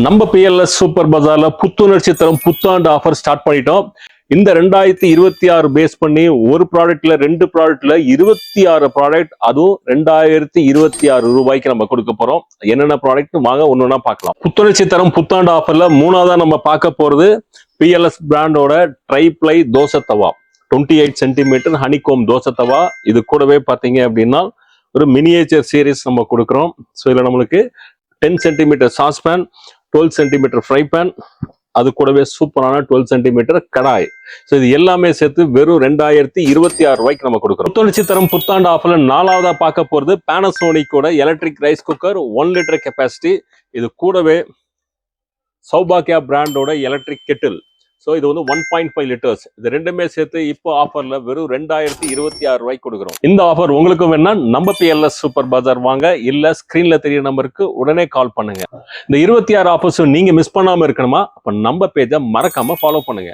நம்ம PLS super பஜார்ல புத்துணர்ச்சி தரும் புத்தாண்டு ஆஃபர் ஸ்டார்ட் பண்ணிட்டோம். இந்த 2026 பேஸ் பண்ணி ஒரு ப்ராடக்ட்ல 2 ப்ராடக்ட்ல 26 ப்ராடக்ட், அதுவும் 2026 ரூபாய்க்கு நம்ம கொடுக்க போறோம். என்னென்ன ப்ராடக்ட் வாங்க ஒன்னொன்னா பார்க்கலாம். புத்துணர்ச்சி தரும் புத்தாண்டு ஆஃபர்ல மூணாவதா நம்ம பார்க்க போறது PLS பிராண்டோட ட்ரைப்ளை தோசை தவா 28 சென்டிமீட்டர் ஹனிகோம் தோசை தவா. இது கூடவே பார்த்தீங்க அப்படின்னா ஒரு மினியேச்சர் சீரிஸ் நம்ம கொடுக்குறோம். ஸோ இதில் நம்மளுக்கு 10 centimetre sauce pan, 12 centimetre fry pan, அது கூடவே சூப்பரான 12 சென்டிமீட்டர் கடாய். ஸோ இது எல்லாமே சேர்த்து வெறும் 2026 ரூபாய்க்கு நம்ம கொடுக்குறோம். புத்துணர்ச்சி தரும் புத்தாண்டு ஆஃபர்ல நாலாவதா பார்க்க போறது பேனசோனிக்கோட electric rice cooker 1 litre capacity. இது கூடவே சௌபாக்கியா பிராண்டோட எலக்ட்ரிக் கெட்டில். ஸோ இது வந்து 1.5 லிட்டர்ஸ். இது ரெண்டுமே சேர்த்து இப்போ ஆஃபர்ல வெறும் 2026 ரூபாய்க்கு கொடுக்குறோம். இந்த ஆஃபர் உங்களுக்கு வேணா நம்ம PLS சூப்பர் பஜார் வாங்க, இல்ல ஸ்கிரீன்ல தெரிய நம்பருக்கு உடனே கால் பண்ணுங்க. இந்த 26 ஆஃபர்ஸ் நீங்க மிஸ் பண்ணாம இருக்கணுமா? அப்ப நம்ம பேஜை மறக்காம ஃபாலோ பண்ணுங்க.